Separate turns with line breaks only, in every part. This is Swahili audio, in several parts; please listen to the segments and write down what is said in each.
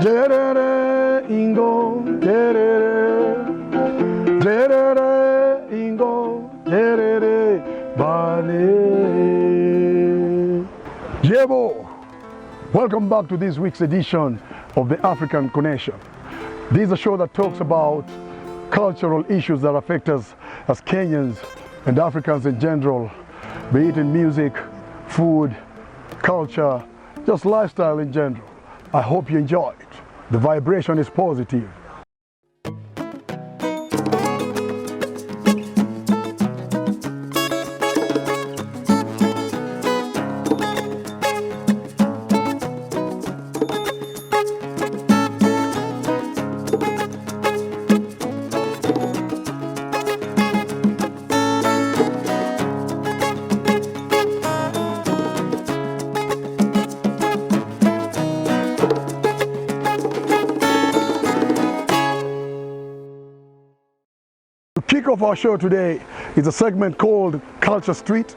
Derere ingo, derere, derere ingo, derere bale. Yebo! Welcome back to this week's edition of the African Connection. This is a show that talks about cultural issues that affect us as Kenyans and Africans in general, be it in music, food, culture, just lifestyle in general. I hope you enjoy it. The vibration is positive. Kick off our show today is a segment called Culture Street.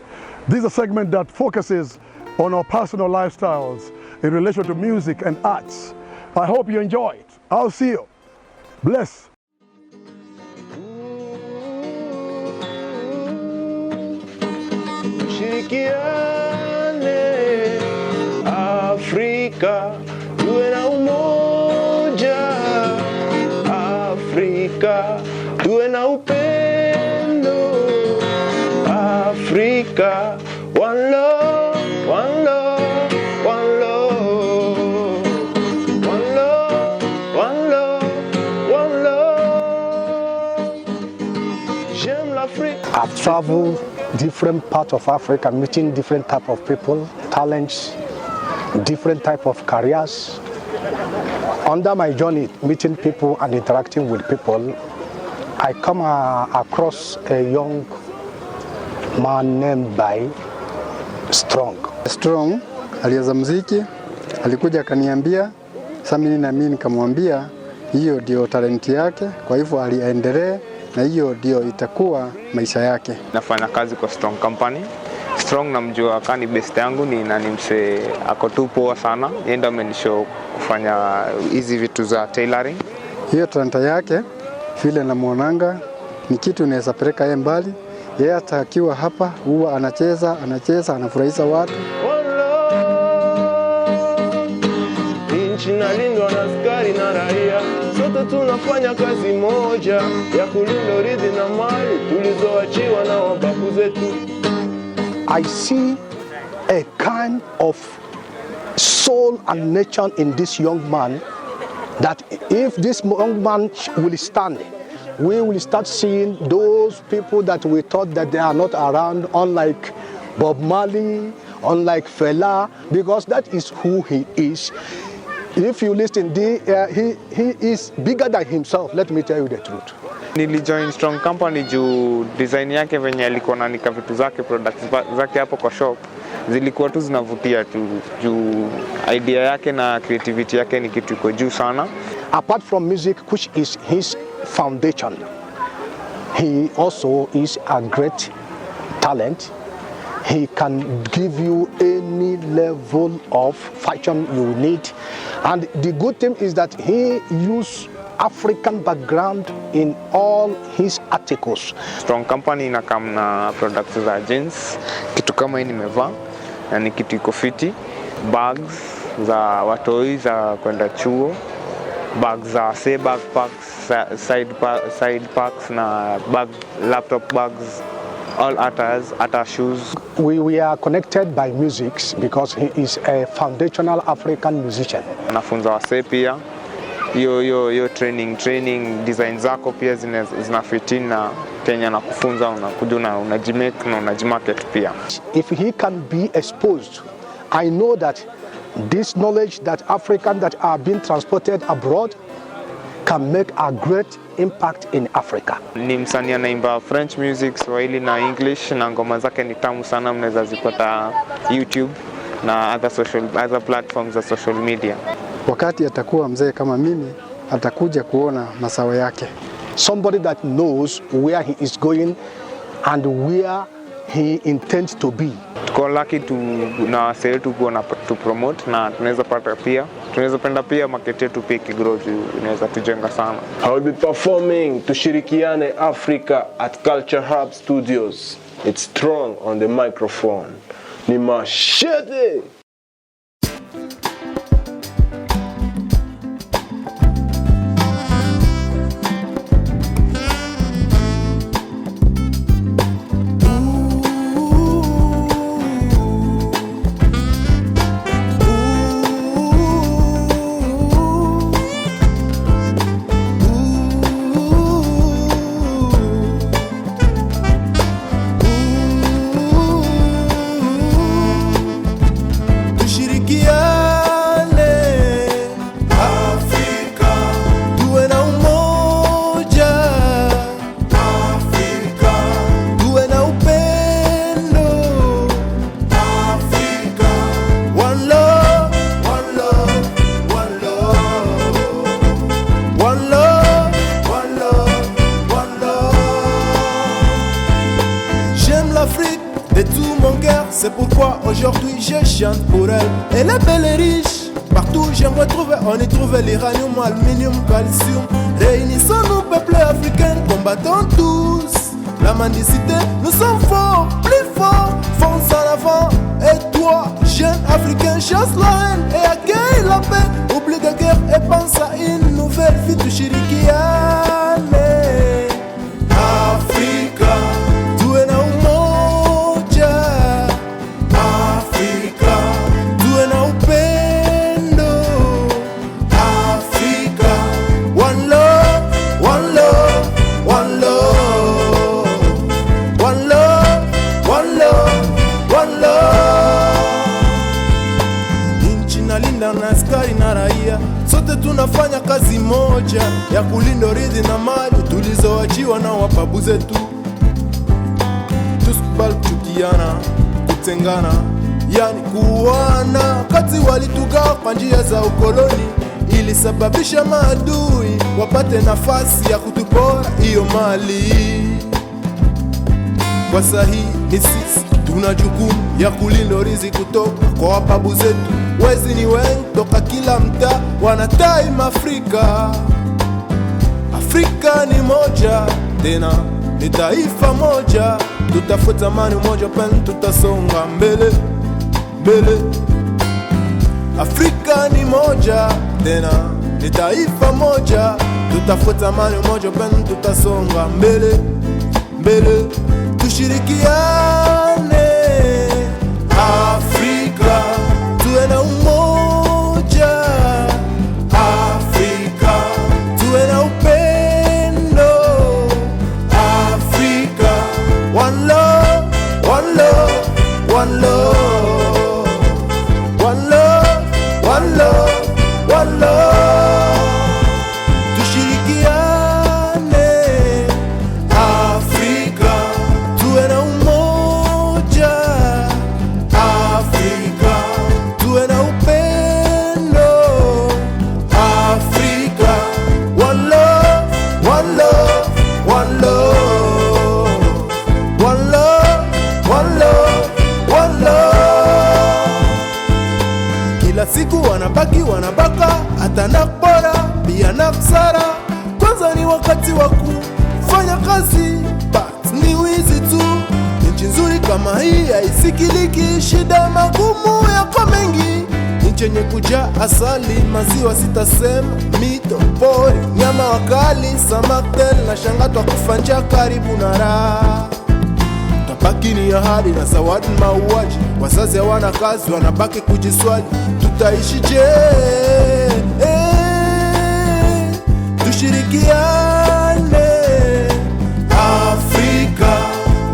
This is a segment that focuses on our personal lifestyles in relation to music and arts. I hope you enjoy it. I'll see you. Bless.
Shirikiane Afrika, tuwe na umoja Afrika, tuwe na upendo Afrika, one love, one love, one love, one love, one love, one love. J'aime l'Afrique.
I've traveled different parts of Africa, meeting different type of people, talents, different type of careers. Under my journey, meeting people and interacting with people, I come across a young man named by Strong.
Strong alianza muziki, alikuja akaniambia, sasa mimi na mimi nikamwambia hiyo ndio talenti yake, kwa hivyo aliendelee na hiyo ndio itakuwa maisha yake.
Nafanya kazi kwa Strong Company. Strong namjua kani best yangu ni mse ako tu poa sana. Yeye ndo amenishow kufanya hizi vitu za tailoring.
Hiyo talanta yake vile namuonanga ni kitu inaweza peleka yeye mbali. Yeye hata akiwa hapa huwa anacheza, anafurahisha watu.
Nchi inalindwa na askari na raia, sote tunafanya kazi moja ya kulinda urithi na mali tulizoachiwa na wababu zetu.
I see a kind of soul and nature in this young man that if this young man will stand, we will start seeing those people that we thought that they are not around, unlike Bob Marley, unlike Fela, because that is who he is. If you listen, he is bigger than himself, let me tell you the truth.
Nilijoin Strong Company juu design yake venye alikuwa anaandika vitu zake, products zake hapo kwa shop zilikuwa tu zinavutia tu juu idea yake na creativity yake ni kitu iko juu sana.
Apart from music, which is his foundation, he also is a great talent. He can give you any level of fashion you need. And the good thing is that he uses African background in all his articles.
Strong Company inakam na products za jeans, kitu kama hii nimevaa na ni kitu iko fiti, bags za watoi za kwenda chuo, bags za say backpacks, side packs na laptop bags, all Atta shoes.
We are connected by music because he is a foundational African musician.
Nafunza wase pia. Yo training design zako pia zinafitina na Kenya na kufunza unakuja unajimake na unajimarket pia.
If he can be exposed, I know that this knowledge that African that are being transported abroad can make a great impact in Africa.
Ni msanii anaimba French music, Swahili na English na ngoma zake ni tamu sana, mnaweza zipata YouTube na other platforms za social media.
Wakati atakuwa mzee kama mimi, atakuja kuona masawa yake.
Somebody that knows where he is going and where he intends to be.
Tuko lucky na wase wetu kuona to promote na tunaweza pata pia tunaweza penda pia market yetu pia ikigrow juu inaweza tujenga sana.
I will be performing Tushirikiane Africa at Culture Hub Studios. It's strong on the microphone. Ni machete.
C'est pourquoi aujourd'hui je chante pour elle. Elle est belle et riche. Partout j'aimerais trouver, on y trouve l'uranium, aluminium, calcium. Réunissons-nous, peuple africain, combattons tous la mendicité. Nous sommes forts, plus forts, fonce en avant. Et toi, jeune africain, chasse la haine et accueille la paix. Oublie de guerre et pense à une nouvelle vie. Tushirikiane Africa, tuwe na umoja. Africa, tuwe na upendo. Africa, one love, one love, one love. One love, one love, one love. Nchi nalinda na askari na raia, sote tunafanya kazi moja ya kulinda urithi na mali tulizoachiwa na wababu zetu. Tusikubali kuchukiana, kutengana, yani kuwana. Kati walitugawa kwa njia za ukoloni, ilisababisha maadui wapate nafasi ya kutupora hiyo mali. Kwa sahi ni sisi tuna jukumu ya kulinda urithi kutoka kwa wababu zetu. Wezi ni wengi toka kila mtaa, wanatime Afrika. Afrika ni moja, tena ni taifa moja. Tutafuta amani, umoja, upendo, tutasonga mbele mbele. Afrika ni moja, tena ni taifa moja. Tutafuta amani, umoja, upendo, tutasonga mbele mbele. Tushirikiane Afrika, tuwe na umoja. Afrika, tuwe na upendo. Afrika, one love, one love, one love. One love, one love, one love. Tushirikiane Afrika, tuwe na umoja. Afrika, tuwe na upendo. Afrika, one love, one love, one love. One love, one love, one love. Kila siku wanabaki wanabaka, hata nakbora pia naksara. Kwanza ni wakati wa kufanya kazi, but ni wizi tu. Nchi nzuri kama hii haisikiliki, shida magumu yako mengi. Nchi yenye kujaa asali, maziwa sitasema, mito, pori, nyama wakali, samaktel na shangatwa kufanja karibu na raha. Tabaki ni ahadi na zawadi mauaji. Wazazi hawana kazi, wanabaki kujiswali, tutaishije? Tushirikiane Afrika,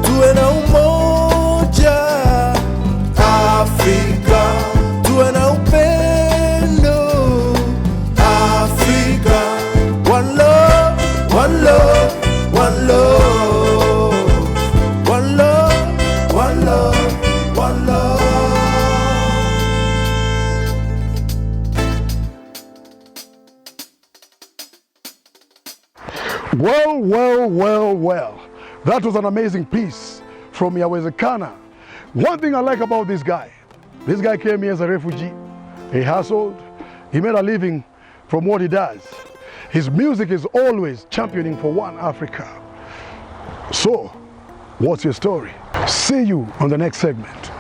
tuwe na umoja. Afrika, tuwe na upendo. Afrika, one love, one love, one love. One love, one love, one love.
Well, well, well, well. That was an amazing piece from Yawezekana. One thing I like about this guy came here as a refugee. He hustled, He made a living from what he does. His music is always championing for one Africa. So, what's your story? See you on the next segment.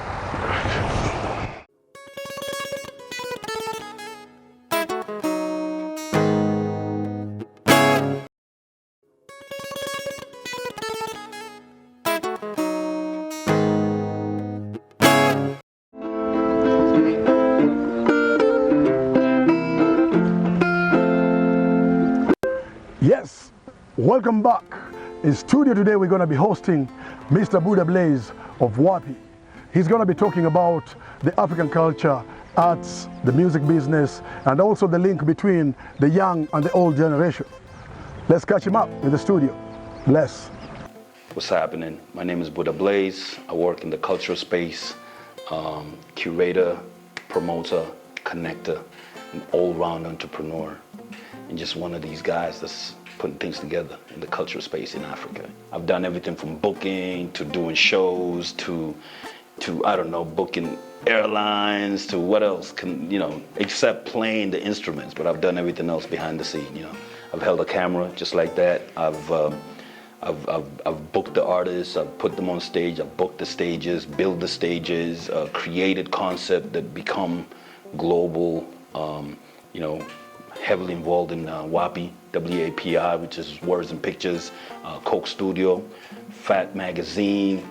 Yes, welcome back. In studio today we're going to be hosting Mr. Buddha Blaze of Wapi. He's going to be talking about the African culture, arts, the music business, and also the link between the young and the old generation. Let's catch him up in the studio. Bless.
What's happening? My name is Buddha Blaze. I work in the cultural space, curator, promoter, connector, an all-round entrepreneur, and just one of these guys that's putting things together in the cultural space in Africa. I've done everything from booking to doing shows to I don't know, booking airlines to what else can, except playing the instruments, but I've done everything else behind the scene, I've held a camera just like that. I've booked the artists, I've put them on stage, I've booked the stages, built the stages, created concept that become global, heavily involved in WAPI, W-A-P-I, which is Words and Pictures, Coke Studio, Fat Magazine,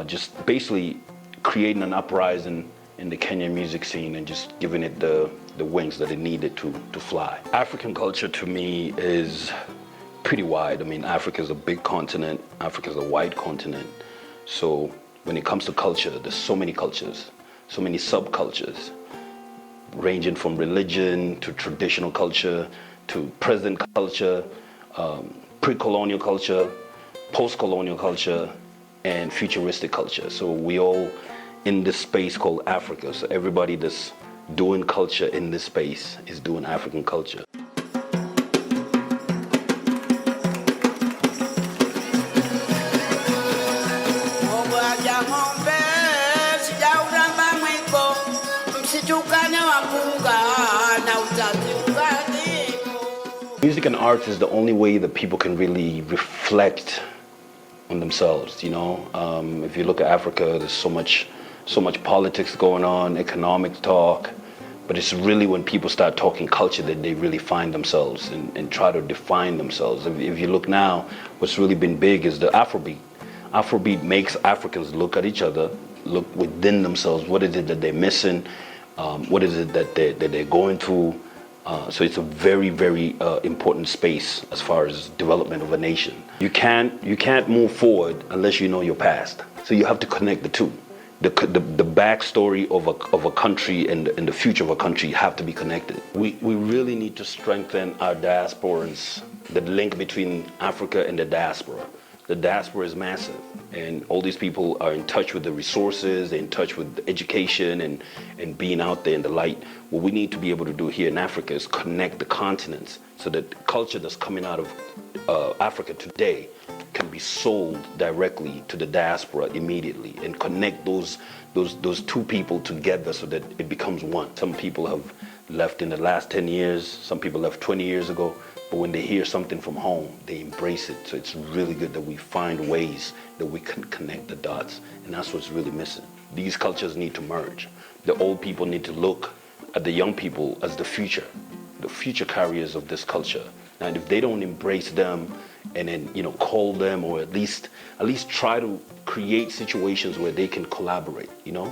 just basically creating an uprising in the Kenyan music scene and just giving it the wings that it needed to fly. African culture to me is pretty wide. I mean, Africa is a big continent, Africa is a wide continent. So when it comes to culture, there's so many cultures, so many subcultures, ranging from religion to traditional culture to present culture, pre-colonial culture, post-colonial culture, and futuristic culture. So we all in this space called Africa. So everybody that's doing culture in this space is doing African culture. Music and art is the only way that people can really reflect on themselves, If you look at Africa, there's so much politics going on, economic talk, but it's really when people start talking culture that they really find themselves and try to define themselves. If you look now, what's really been big is the Afrobeat. Afrobeat makes Africans look at each other, look within themselves. What is it that they're missing? What is it that they're going through? So it's a very, very important space as far as development of a nation. You can't move forward unless you know your past. So you have to connect the two. The backstory of a country and the future of a country have to be connected. We really need to strengthen our diasporans, the link between Africa and the diaspora. The diaspora is massive, and all these people are in touch with the resources, they're in touch with the education and being out there in the light. What we need to be able to do here in Africa is connect the continents so that the culture that's coming out of Africa today can be sold directly to the diaspora immediately and connect those two people together so that it becomes one. Some people have left in the last 10 years, some people left 20 years ago. But when they hear something from home, they embrace it. So it's really good that we find ways that we can connect the dots. And that's what's really missing. These cultures need to merge. The old people need to look at the young people as the future carriers of this culture. And if they don't embrace them and then, call them or at least try to create situations where they can collaborate,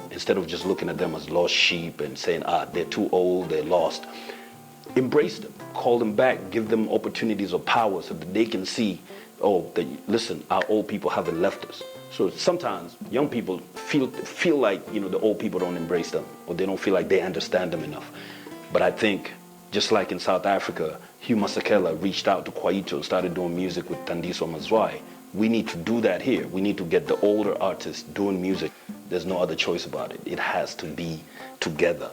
instead of just looking at them as lost sheep and saying, they're too old, they're lost. Embrace them, call them back, give them opportunities of power so that they can see, listen, our old people haven't left us. So sometimes young people feel like, the old people don't embrace them or they don't feel like they understand them enough. But I think, just like in South Africa, Hugh Masekela reached out to Kwaito and started doing music with Thandiso Mazwai. We need to do that here. We need to get the older artists doing music. There's no other choice about it. It has to be together.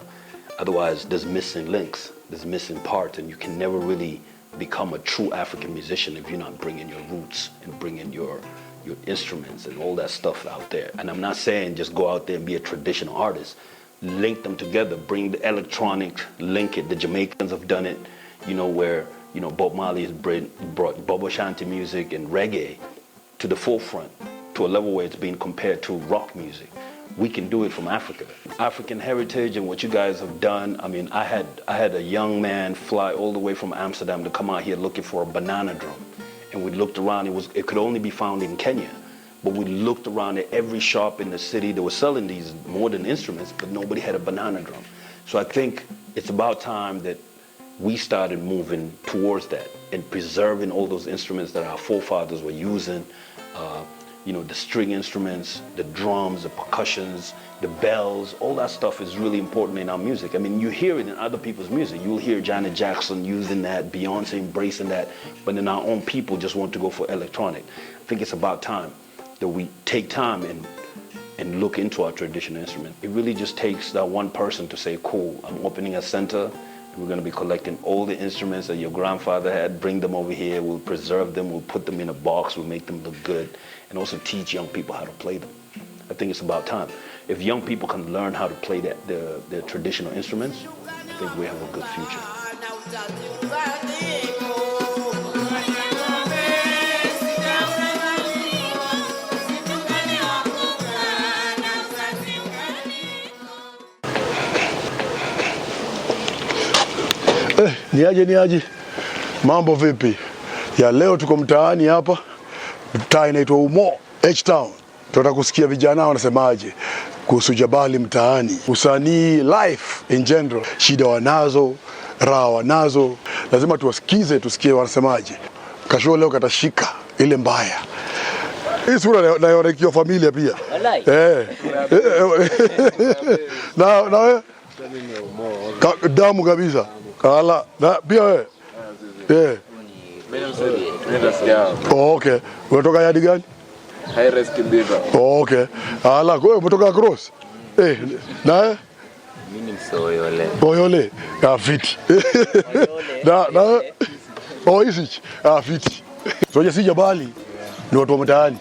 Otherwise, there's missing links, there's missing parts, and you can never really become a true African musician if you're not bringing your roots and bringing your instruments and all that stuff out there. And I'm not saying just go out there and be a traditional artist. link them together, bring the electronic, link it. The Jamaicans have done it, you know, where, you know, Bob Marley has brought Bobo Shanti music and reggae to the forefront, to a level where it's being compared to rock music. We can do it from Africa. African heritage and what you guys have done. I mean, I had a young man fly all the way from Amsterdam to come out here looking for a banana drum. And we looked around, it could only be found in Kenya. But we looked around at every shop in the city that was selling these modern instruments, but nobody had a banana drum. So I think it's about time that we started moving towards that and preserving all those instruments that our forefathers were using. You know, the string instruments, the drums, the percussions, the bells, all that stuff is really important in our music. I mean, you hear it in other people's music. You'll hear Janet Jackson using that, Beyonce embracing that, but then our own people just want to go for electronic. I think it's about time that we take time and look into our traditional instrument. It really just takes that one person to say, cool, I'm opening a center. We're going to be collecting all the instruments that your grandfather had, bring them over here, we'll preserve them, we'll put them in a box, we'll make them look good, and also teach young people how to play them. I think it's about time. If young people can learn how to play their traditional instruments, I think we have a good future.
Niaje, mambo vipi? Ya leo tuko mtaani hapa, mtaa inaitwa Umo, H-Town. Tunataka kusikia vijana wanasemaje kuhusu Jabali mtaani, usanii, life in general, shida wanazo, raha wanazo. Lazima tuwasikize, tusikie wanasemaje. Kasho leo katashika ile mbaya. Hii sura na ikiwa familia pia. Na wewe? Damu kabisa. Ala, na pia wewe? Oh, okay. Unatoka yadi gani?
High Risk Diva.
Oh, okay. Ala, wewe umetoka Cross? Na wewe?
Mimi ni Oyole.
Oyole. Fiti. Na Isich. Fiti. So si Jabali ni watu wa mtaani.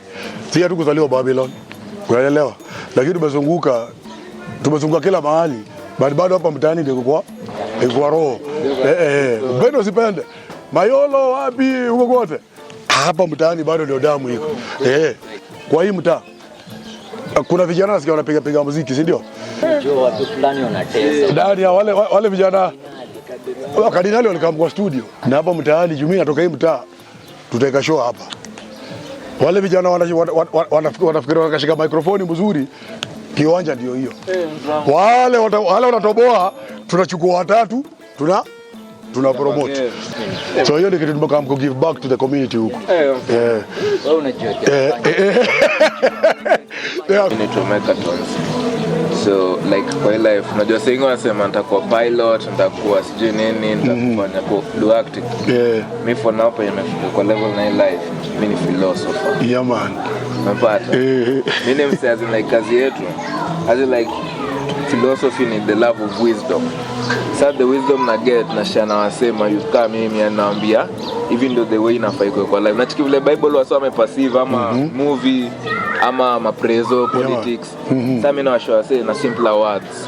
Si hatu kuzaliwa Babylon. Unaelewa? Lakini tumezunguka kila mahali. Bado hapa mtaani ndio kwa roho. Bado usipende. Mayolo wapi huko kote? Hapa mtaani bado ndio damu iko. Kwa hii mtaa kuna vijana nasikia wanapiga muziki, si ndio?
Ndio watu fulani wanatesa.
Ndani ya wale vijana Kardinali walikaa kwa studio. Na hapa mtaani Jumia natoka hii mtaa. Tutaweka show hapa. Wale vijana wanafikiri wakashika microphone mzuri. Kiwanja ndio hiyo. Wale wanatoboa, tunachukua watatu, tuna promote. So hiyo ni kitu tumekam ku give back to the community huko.
Wewe unajua.
Ni to Megatons. So like kwa life unajua sengo wanasema nitakuwa pilot, nitakuwa sijui nini, nitafanya do acting. Mimi for now pa nimefika kwa level na life. Mimi ni philosopher.
Yeah man.
Unapata? Mimi ni msazi like kazi yetu. As like philosophy ni the love of wisdom. So the wisdom na get na shana wasema you come mimi anaambia even though the way inafai kwa life. Na chiki vile Bible wasome passive ama movie ama maprezo politics. Sasa mimi nawashow say na simpler words.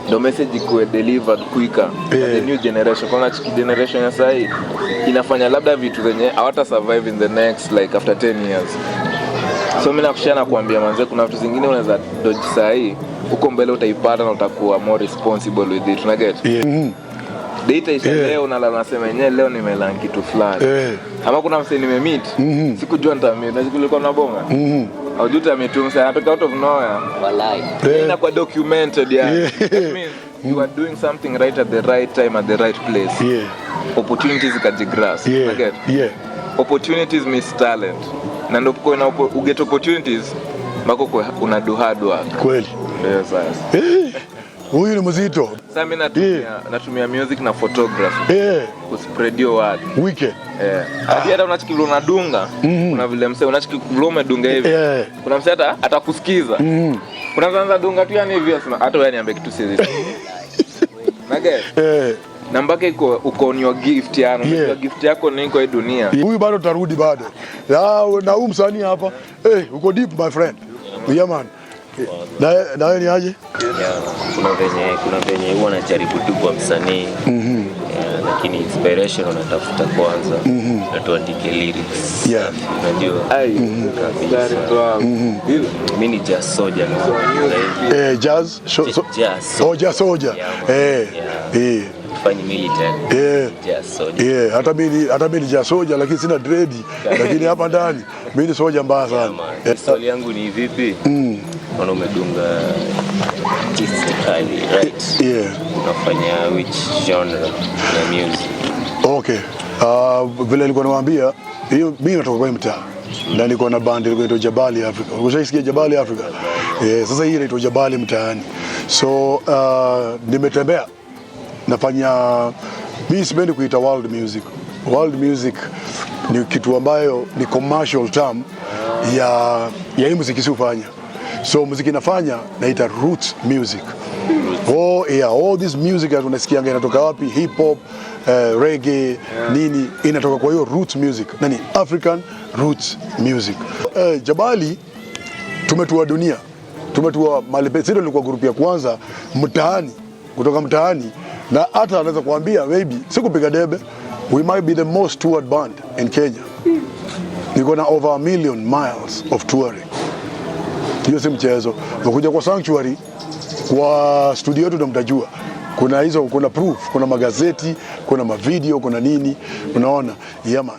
The message iko delivered quicker. The new generation kwa chiki generation ya sasa inafanya labda vitu zenye hawata survive in the next like after 10 years. So mimi nakushana kuambia manze kuna vitu zingine unaweza dodge sahi huko mbele utaipata na utakuwa more responsible with it, una get? Data isha leo na nasema yenyewe leo nimelan kitu fulani. Ama kuna msee nimemeet, sikujua nitammeet, na kulikuwa na bonga. Au juta ametumsa anatoka out of nowhere.
Wallahi.
Inakuwa documented yani. That means you are doing something right at the right time at the right place. Opportunities kajigrass, una get? Opportunities miss talent. Na ndio kwa uget opportunities bako kwa una do hard work.
Kweli.
Ndio sasa.
Huyu ni mzito.
Sasa mimi natumia music na photography. Ku spread your word.
Wiki.
Hata unachikilo unadunga, kuna vile msee unachikilo umedunga hivi. Kuna msee atakusikiza. Unaanza dunga tu yani hivi asema hata wewe niambie kitu serious. Nage. Na mpaka uko on your gift yani, your gift yako ni kwa hii dunia.
Huyu bado tarudi bado. Na huyu msanii hapa, uko deep my friend. Yeah man. Na ni aje?
Kuna venye huwa najaribu tu kwa msanii. Lakini inspiration unatafuta kwanza. Na tuandike lyrics. Unajua. Mimi ni jazz soldier.
Jazz? Jazz soldier.
Fanya military. Jazz soldier.
Hata mimi ni jazz soldier lakini sina dread. Lakini hapa ndani mimi ni soldier mbaya sana.
Swali yangu ni vipi? Unaona umedunga artistically, right? Unafanya which genre ya music?
Okay. Vile nilikuwa nawaambia, hiyo mimi natoka kwa mtaa. Na niko na band inaitwa Jabali Africa. Unashasikia Jabali Africa? Sasa hii inaitwa Jabali mtaani. So nimetembea nafanya, mimi sipendi kuita world music. World music ni kitu ambayo ni commercial term ya hii muziki siufanya. So muziki nafanya naita roots music. All this music that unasikia inatoka wapi? Hip hop, reggae, nini inatoka kwa hiyo roots music. Nani? African roots music. Jabali tumetua dunia. Tumetua Malipe. Sisi tulikuwa group ya kwanza mtaani, kutoka mtaani, na hata anaweza kuambia maybe sikupiga debe, we might be the most toured band in Kenya. Niko na over 1 million miles of touring. Hiyo si mchezo. Ukija kwa Sanctuary, kwa studio yetu ndio mtajua. Kuna proof, kuna magazeti, kuna mavideo, kuna nini, unaona? Yeah man.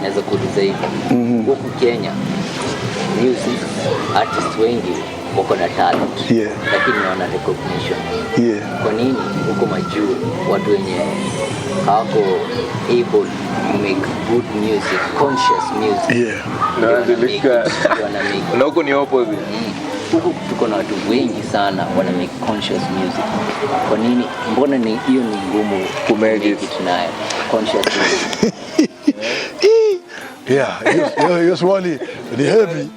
Naweza kuuliza hivi. Huku Kenya music artists wengi wako na talent, lakini wana recognition. Kwa nini huko majuu watu wenye hawako able to make good music, conscious music,
na huko ni opposite?
Huku tuko na watu wengi sana wana make conscious music. Kwa nini? Mbona ni hiyo ni ngumu kumake tunayo conscious music?
Hiyo swali ni heavy.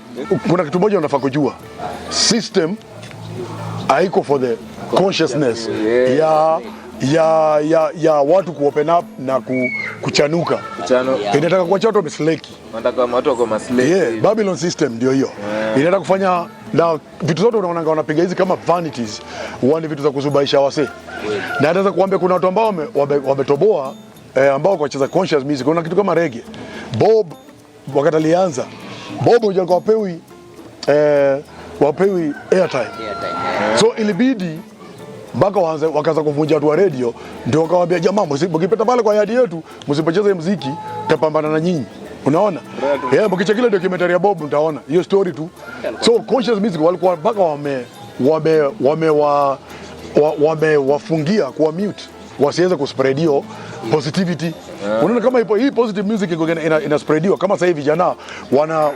Kuna kitu moja unafaa kujua. System haiko for the consciousness ya watu ku open up na kuchanuka. Inataka kuacha watu wamesleki.
Wanataka watu wako masleki.
Babylon system ndio hiyo. Inataka kufanya na vitu zote unaona wanapiga hizi kama vanities, wani vitu za kuzubaisha wase. Na nataka kuambia kuna watu ambao wametoboa ambao kucheza conscious music. Kuna kitu kama reggae. Bob wakati alianza, Bob alikuwa wapewi airtime. So ilibidi mpaka wakaanza kuvunja watu wa radio, ndio wakawaambia jamaa, mkipita pale kwa yadi yetu msipocheze muziki tutapambana na nyinyi. Unaona? Mkicheki ile documentary ya Bob mtaona hiyo story tu. So conscious music walikuwa mpaka wamewafungia kwa mute wasiweze kuspread hiyo positivity. Unaona kama hii positive music ina spreadiwa kama sasa hivi vijana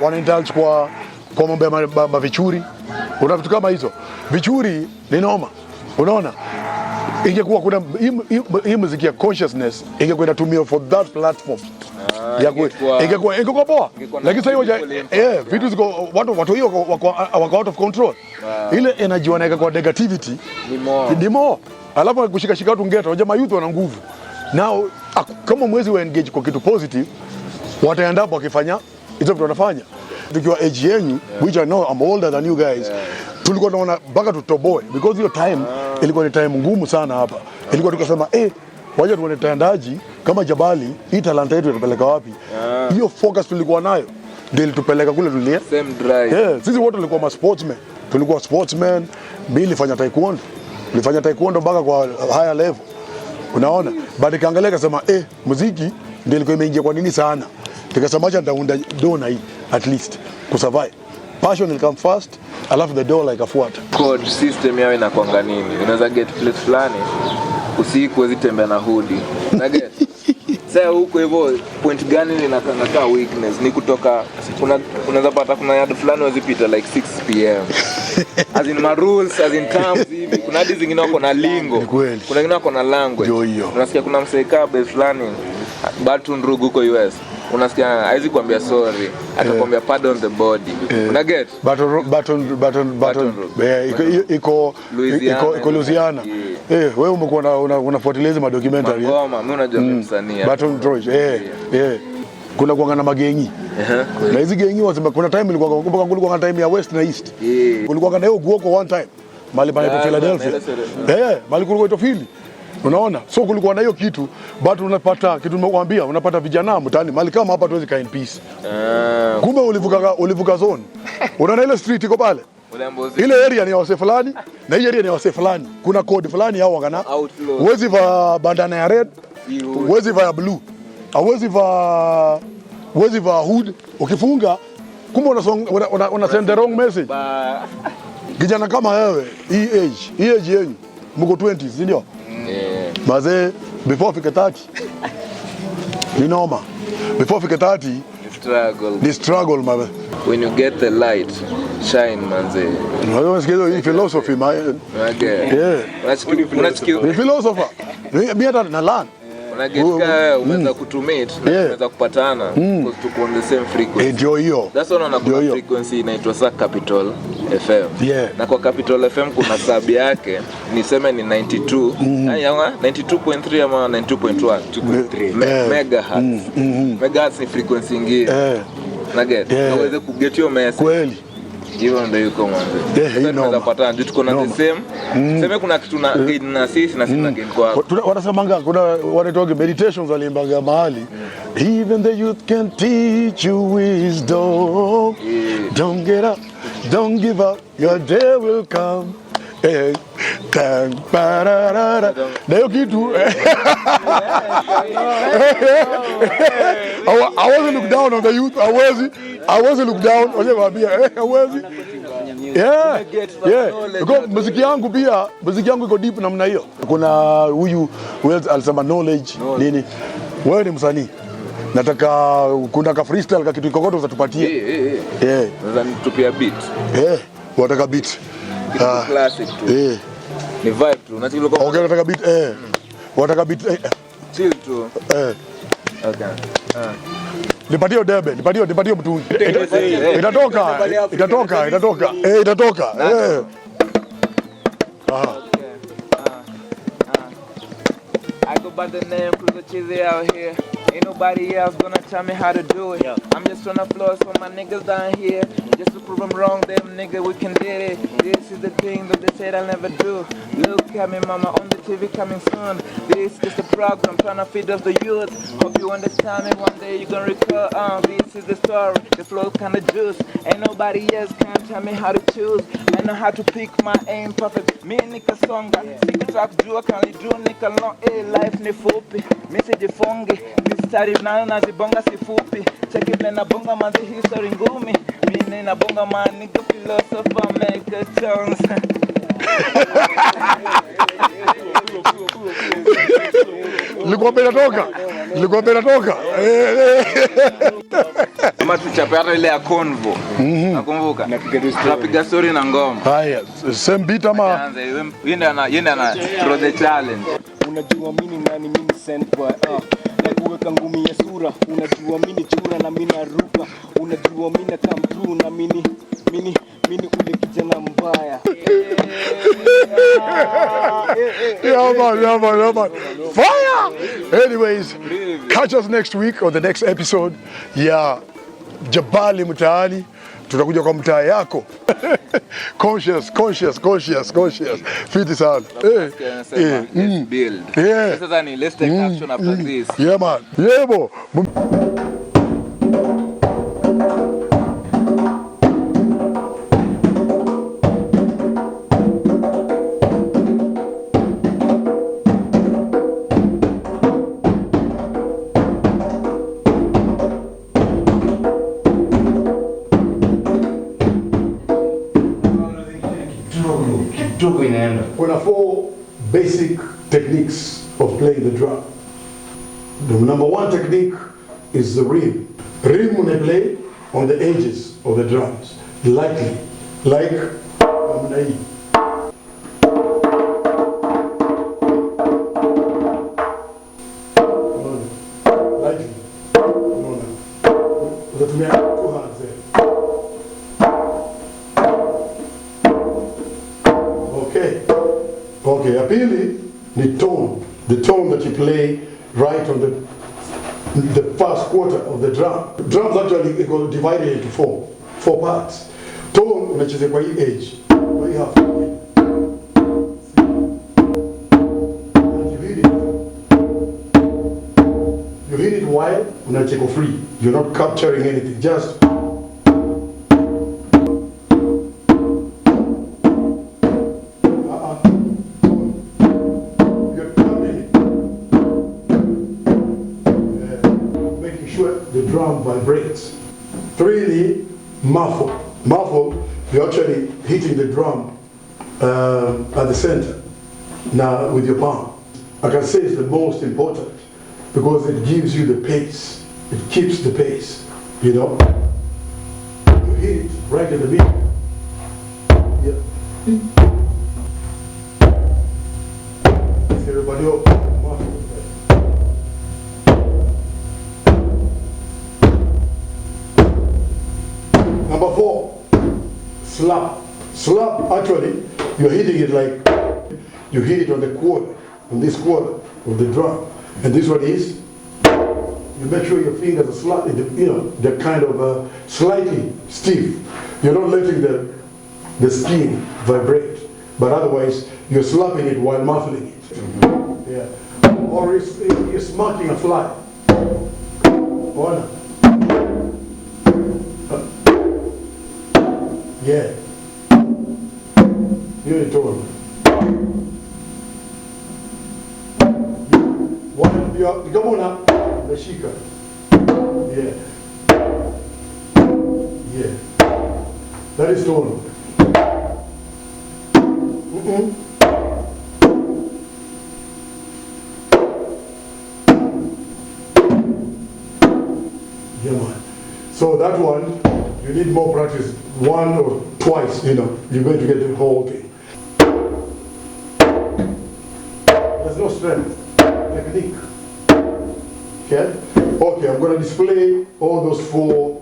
wana indulge kwa mambo ya mavichuri. Una vitu kama hizo. Vichuri ni noma. Unaona? Ingekuwa kuna hii muziki ya consciousness ingekuwa inatumia for that platform. Ingekuwa poa. Lakini sasa hiyo vitu ziko watu hiyo wako out of control. Ile energy wanaweka kwa negativity ni more. Alafu kushika watu ngeta, jamaa youth wana nguvu. Now kama mwezi wa engage kwa kitu positive, wataenda hapo wakifanya hizo vitu wanafanya. Tukiwa age yenu, which I know I'm older than you guys, tulikuwa tunaona mpaka tutoboe because hiyo time ilikuwa ni time ngumu sana hapa. Ilikuwa tukasema waje tuone tandaji kama Jabali, hii talanta yetu itapeleka wapi? Hiyo focus tulikuwa nayo ndio ilitupeleka kule tulia.
Same drive.
Sisi wote tulikuwa ma sportsmen. Tulikuwa sportsmen, mimi nilifanya taekwondo. Nilifanya taekwondo mpaka kwa higher level. Unaona? Baada kaangalia kasema muziki ndio ilikuwa imeingia kwa nini sana. Tukasema acha nitaunda dona hii at least kusurvive. Passion will come first, alafu the door like afuata.
Code system yao inakuanga nini? Unaweza get place fulani usiku uzitembea na hoodie. Na get. Sasa huko hivyo point gani inakaa weakness ni kutoka unaweza pata kuna yard fulani wazipita like 6 pm. As in my rules, as in terms hivi. Kuna hadi zingine wako na lingo. Kuna wengine wako na language. Unasikia kuna mseka base fulani Baton Rouge huko US. unasikia haizi kuambia sorry, atakwambia pardon the body. Una get?
Baton. Iko Louisiana. Wewe umekuwa unafuatilia hizo documentary.
Ngoma, mimi unajua mimi msanii.
Baton Rouge. Kuna kuanga na magengi. Na hizi gengi wasema kuna time kulikuwa time ya West na East. Kulikuwa na hiyo Guoko one time. Mali pale Philadelphia. Mali kulikuwa ito Philly. Unaona? So kulikuwa na hiyo kitu, but unapata kitu nimekuambia, unapata vijana mtaani mali kama hapa tuwezi kaa in peace. Kumbe ulivuka zone. Unaona ile street iko pale? Ile area ni ya wase fulani na hii area ni ya wase fulani. Kuna code fulani hao wakana. Uwezi va bandana ya red, uwezi va ya blue. Uwezi va hood. Ukifunga kumbe una send the wrong message. Kijana kama wewe, hii age yenu mko 20s, si ndio? Maze before fika 30 ni noma. Before fika 30 the struggle man.
When you get the light shine manze.
Unasikia philosophy man.
Unasikia
ni philosopher. Mimi hata na learn.
Unagetika umeweza kutumate na umeweza kupatana because tuko on the same frequency.
Ndio hiyo.
That's why na kuna frequency inaitwa Capital FM. Na kwa Capital FM kuna sub yake niseme ni 92. Yanga 92.3 ama 92.1 megahertz. Megahertz ni frequency nyingine. Na get. Unaweza kuget hiyo message. Kweli. Hivyo ndio yuko mwanzo. Tunaweza patana ndio tuko na the same. Sema kuna kitu na gain na sisi na sisi na gain kwa.
Wanasemanga kuna wanatoa meditations walimbaga mahali. Even the youth can teach you wisdom. Don't get up, don't give up, your day will come. Na hiyo kitu I wasn't look down on the youth. I wasn't look down. Because muziki yangu iko deep namna hiyo. Kuna huyu alisema knowledge nini. Wewe ni msanii. Nataka kuna ka freestyle ka kitu kokoto utatupatie.
Sasa nitupia beat.
Wataka beat.
Classic tu. Ni vibe tu.
Okay, nataka beat. Wataka beat.
Chill tu. Okay.
Nipatie debe, nipatie mtu. Itatoka.
I go by the name Cruiser Chizzy out here. Ain't nobody else gonna tell me how to do it. I'm just tryna floss for my niggas down here. Just to prove them wrong, them nigga, we can get it. This is the thing that they said I'll never do. Look at me, mama, on the TV coming soon. This is just a program, tryna feed up the youth. Hope you understand me, one day you gonna recall. This is the story, the flow kinda juice. Ain't nobody else can tell me how to choose. I know how to pick my aim perfect. Me nika songa, sikutaka kujua kanlijua nika long. Life ni fupi, misijifungi. Mistari nazibonga si fupi. Check it na bonga manzi history ngumi. Mimi na bonga man nigga philosopher make a chance.
Nilikuwa toka.
Kama tuchape hata ile ya Convo. Nakumbuka. Tunapiga story na ngoma.
Haya, same beat ama
yende ana throw the challenge.
Unajua mimi nani, mimi send boy. Kuweka ngumi ya sura. Unajua mimi chura na mimi naruka. Unajua mimi come through na mimi ule kijana mbaya.
Yeah, man. Fire! Anyways, catch us next week on the next episode. Jabali Mtaani. Tutakuja kwa mtaa yako. Conscious. Fiti sana.
Let's build. Let's take action after this.
Yeah, man. Yebo. There are 4 basic techniques of playing the drum. The number 1 technique is the rim. Rim when I play on the edges of the drums, lightly, like lightly. Unatumia 2 hands there. Okay, ya pili ni tone. The tone that you play right on the first quarter of the drum. Drums actually go divided into four parts. Tone unacheza kwa hii edge. Kwa hii half. You hit it while unacheka free. You're not capturing anything. Just the drum vibrates. 3, the muffle. Muffle, you're actually hitting the drum at the center. Now with your palm. I can say it's the most important because it gives you the pace. It keeps the pace, you know. You hit it right in the middle. Yeah. Everybody up. Number 4, slap. Slap, actually, you're hitting it like, you hit it on the quarter, on this quarter of the drum. And this one is, you make sure your fingers are slightly, they're kind of slightly stiff. You're not letting the skin vibrate, but otherwise, you're slapping it while muffling it. Mm-hmm. Yeah. Or you're smacking a fly. Or not. Yeah. You're tone. One, you come on up, the shika. Yeah. Yeah. That is tone. Yeah, man. So that one, you need more practice. 1 or twice, you're going to get the whole thing. There's no strength, technique. Okay? Okay, I'm going to display all those 4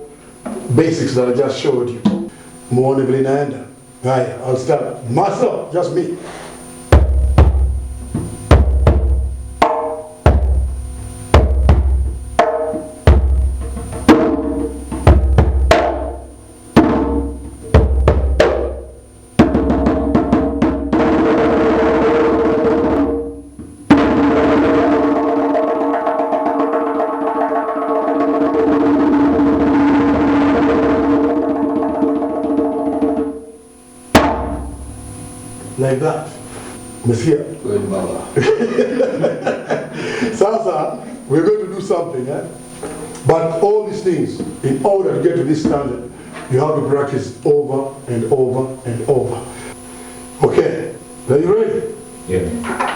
basics that I just showed you. Muone vile inaenda. Haya, I'll start. Myself, just me. Like that. Monsieur. Sasa, we're going to do something, But all these things, in order to get to this standard, you have to practice over and over and over. Okay, are you ready?
Yeah.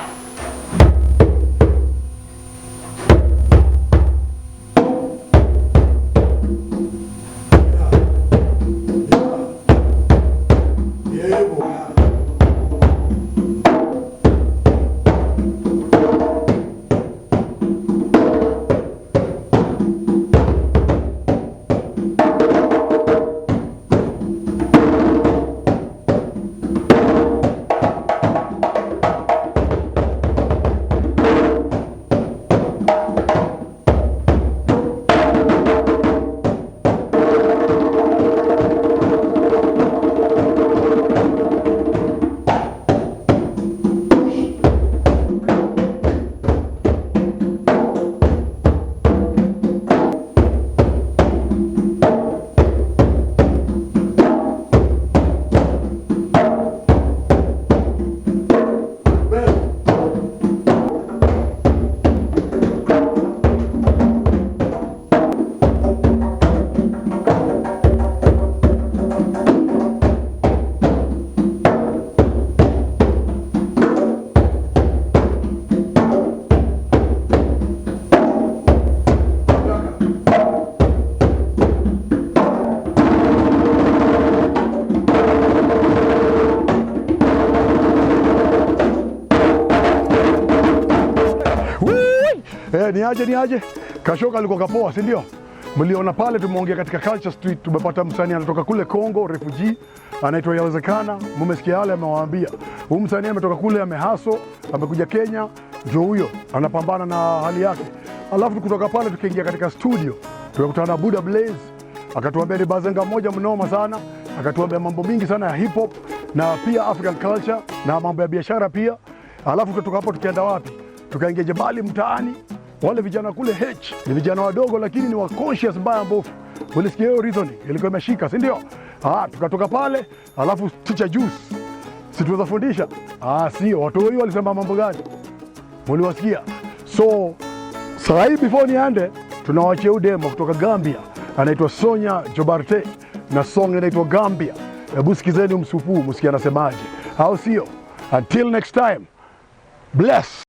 Niaje kashoka alikuwa kapoa, si ndio? Mliona pale tumeongea katika Culture Street, tumepata msanii anatoka kule Kongo, refugee, anaitwa Yawezekana. Mmesikia yale amewaambia. Huyu msanii ametoka kule, amehaso, amekuja Kenya, ndio huyo anapambana na hali yake. Alafu kutoka pale tukaingia katika studio, tukakutana na Buddha Blaze, akatuambia ni bazenga moja mnoma sana, akatuambia mambo mingi sana ya hip hop na pia African culture na mambo ya biashara pia. Alafu kutoka hapo tukaenda wapi? Tukaingia Jabali mtaani. Wale vijana kule ni vijana wadogo lakini ni wa conscious mbaya mbovu. Ulisikia hiyo reasoning ilikuwa imeshika, si ndio? Tukatoka pale, alafu teacher Juice, si tuweza fundisha? Sio, watu wao walisema mambo gani? Mliwasikia? So sasa hivi before niende, tunawachia demo kutoka Gambia, anaitwa Sonya Jobarte na song inaitwa Gambia. Hebu sikizeni msupu, msikie anasemaje. Au sio? Until next time. Bless.